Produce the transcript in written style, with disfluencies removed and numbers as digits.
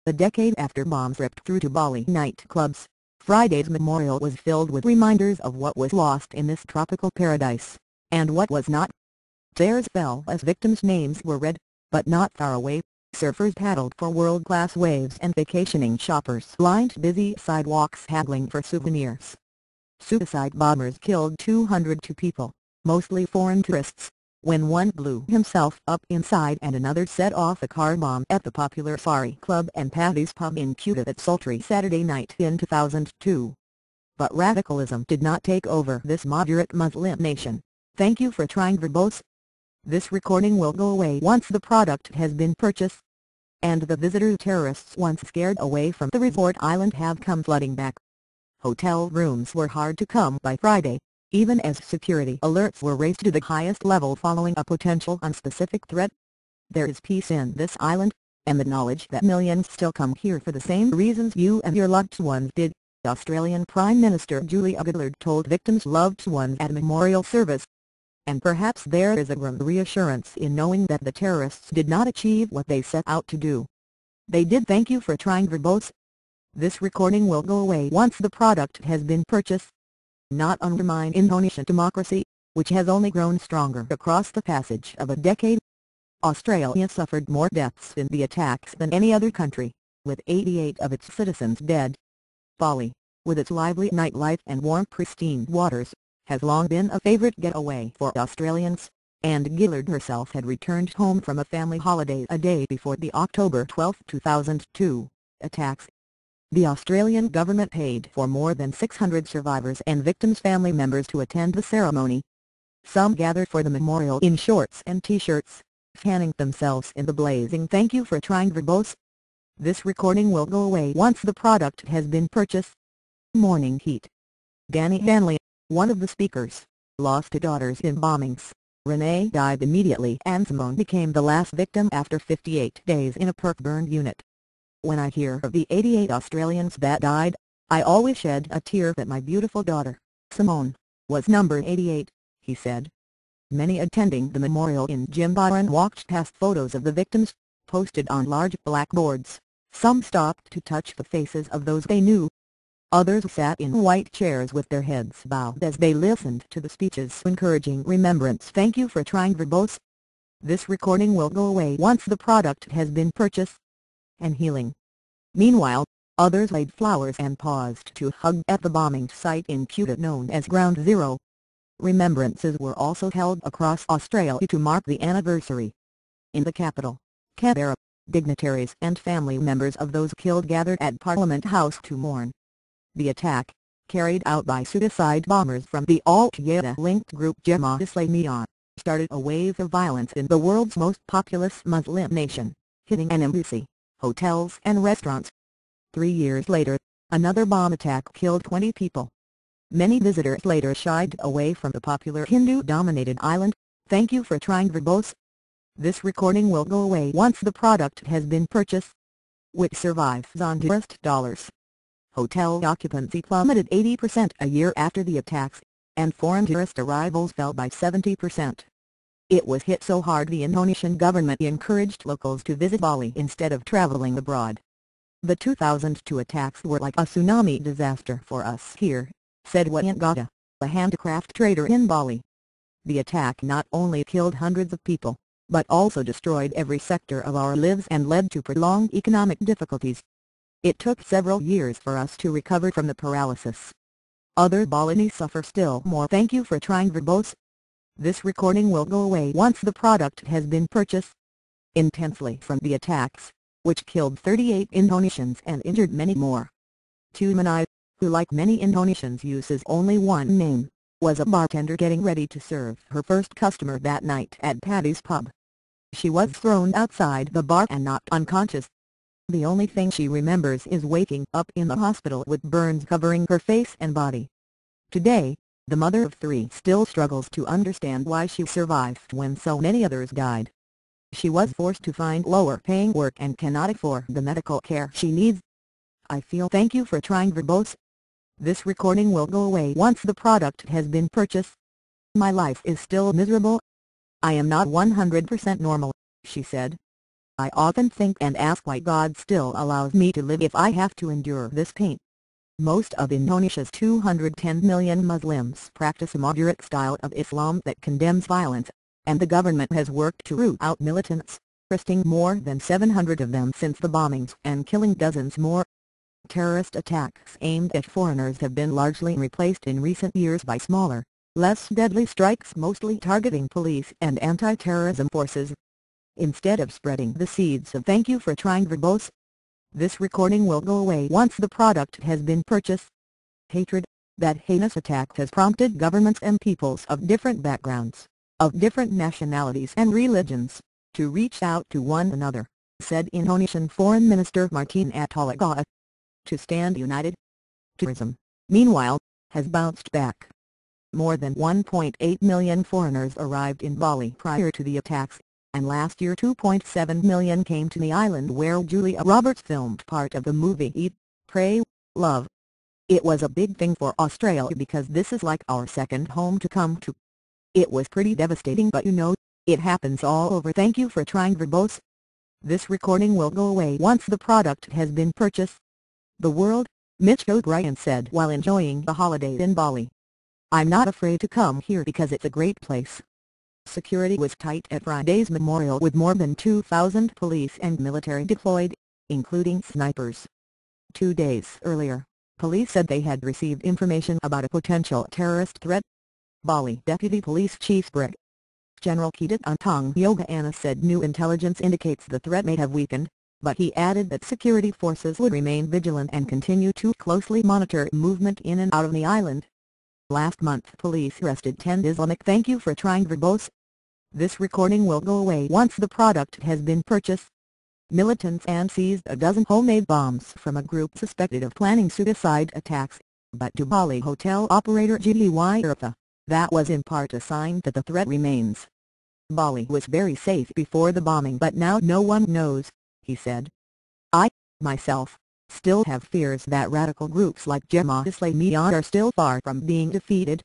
A decade after bombs ripped through to Bali nightclubs, Friday's memorial was filled with reminders of what was lost in this tropical paradise, and what was not. Prayers fell as victims' names were read, but not far away, surfers paddled for world-class waves and vacationing shoppers lined busy sidewalks haggling for souvenirs. Suicide bombers killed 202 people, mostly foreign tourists, when one blew himself up inside and another set off a car bomb at the popular Safari Club and Paddy's Pub in Kuta that sultry Saturday night in 2002. But radicalism did not take over this moderate Muslim nation. Thank you for trying verbose. This recording will go away once the product has been purchased. And the visitors terrorists once scared away from the resort island have come flooding back. Hotel rooms were hard to come by Friday, even as security alerts were raised to the highest level following a potential unspecific threat. There is peace in this island, and the knowledge that millions still come here for the same reasons you and your loved ones did, Australian Prime Minister Julia Gillard told victims' loved ones at a memorial service. And perhaps there is a grim reassurance in knowing that the terrorists did not achieve what they set out to do. They did. Thank you for trying verbose. This recording will go away once the product has been purchased. Not undermine Indonesian democracy, which has only grown stronger across the passage of a decade. Australia suffered more deaths in the attacks than any other country, with 88 of its citizens dead. Bali, with its lively nightlife and warm pristine waters, has long been a favorite getaway for Australians, and Gillard herself had returned home from a family holiday a day before the October 12, 2002, attacks. The Australian government paid for more than 600 survivors and victims' family members to attend the ceremony. Some gathered for the memorial in shorts and t-shirts, fanning themselves in the blazing "Thank you for trying" verbose. This recording will go away once the product has been purchased. Morning heat. Danny Hanley, one of the speakers, lost two daughters in bombings. Renee died immediately and Simone became the last victim after 58 days in a perk-burned unit. When I hear of the 88 Australians that died, I always shed a tear that my beautiful daughter, Simone, was number 88, he said. Many attending the memorial in Jimbaran walked past photos of the victims, posted on large blackboards. Some stopped to touch the faces of those they knew. Others sat in white chairs with their heads bowed as they listened to the speeches encouraging remembrance. Thank you for trying verbose. This recording will go away once the product has been purchased. And healing. Meanwhile, others laid flowers and paused to hug at the bombing site in Kuta known as Ground Zero. Remembrances were also held across Australia to mark the anniversary. In the capital, Canberra, dignitaries and family members of those killed gathered at Parliament House to mourn. The attack, carried out by suicide bombers from the Al-Qaeda-linked group Jemaah Islamiyah, started a wave of violence in the world's most populous Muslim nation, hitting an embassy, hotels and restaurants. 3 years later, another bomb attack killed 20 people. Many visitors later shied away from the popular Hindu-dominated island. Thank you for trying verbose. This recording will go away once the product has been purchased. Which survives on tourist dollars. Hotel occupancy plummeted 80% a year after the attacks, and foreign tourist arrivals fell by 70%. It was hit so hard the Indonesian government encouraged locals to visit Bali instead of traveling abroad. The 2002 attacks were like a tsunami disaster for us here, said Wayan Gata, a handicraft trader in Bali. The attack not only killed hundreds of people, but also destroyed every sector of our lives and led to prolonged economic difficulties. It took several years for us to recover from the paralysis. Other Balinese suffer still more. Thank you for trying verbose. This recording will go away once the product has been purchased. Intensely from the attacks, which killed 38 Indonesians and injured many more. Tumanai, who like many Indonesians uses only one name, was a bartender getting ready to serve her first customer that night at Paddy's Pub. She was thrown outside the bar and knocked unconscious. The only thing she remembers is waking up in the hospital with burns covering her face and body. Today, the mother of 3 still struggles to understand why she survived when so many others died. She was forced to find lower-paying work and cannot afford the medical care she needs. I feel. Thank you for trying verbose. This recording will go away once the product has been purchased. My life is still miserable. I am not 100% normal, she said. I often think and ask why God still allows me to live if I have to endure this pain. Most of Indonesia's 210 million Muslims practice a moderate style of Islam that condemns violence, and the government has worked to root out militants, arresting more than 700 of them since the bombings and killing dozens more. Terrorist attacks aimed at foreigners have been largely replaced in recent years by smaller, less deadly strikes mostly targeting police and anti-terrorism forces. Instead of spreading the seeds of "thank you for trying verbose," this recording will go away once the product has been purchased. Hatred. That heinous attack has prompted governments and peoples of different backgrounds, of different nationalities and religions, to reach out to one another, said Indonesian Foreign Minister Martin Attalagawa. To stand united. Tourism, meanwhile, has bounced back. More than 1.8 million foreigners arrived in Bali prior to the attacks, and last year 2.7 million came to the island where Julia Roberts filmed part of the movie Eat, Pray, Love. It was a big thing for Australia because this is like our second home to come to. It was pretty devastating, but you know, it happens all over. Thank you for trying verbose. This recording will go away once the product has been purchased. The World, Mitch O'Brien said while enjoying the holiday in Bali. I'm not afraid to come here because it's a great place. Security was tight at Friday's memorial with more than 2,000 police and military deployed, including snipers. 2 days earlier, police said they had received information about a potential terrorist threat. Bali Deputy Police Chief Brig. General Kidit Untong Yogana said new intelligence indicates the threat may have weakened, but he added that security forces would remain vigilant and continue to closely monitor movement in and out of the island. Last month police arrested 10 Islamic "thank you for trying verbose." This recording will go away once the product has been purchased. Militants and seized a dozen homemade bombs from a group suspected of planning suicide attacks, but to Bali hotel operator GDY Irfa, that was in part a sign that the threat remains. Bali was very safe before the bombing, but now no one knows, he said. I, myself, still have fears that radical groups like Jemaah Islamiyah are still far from being defeated.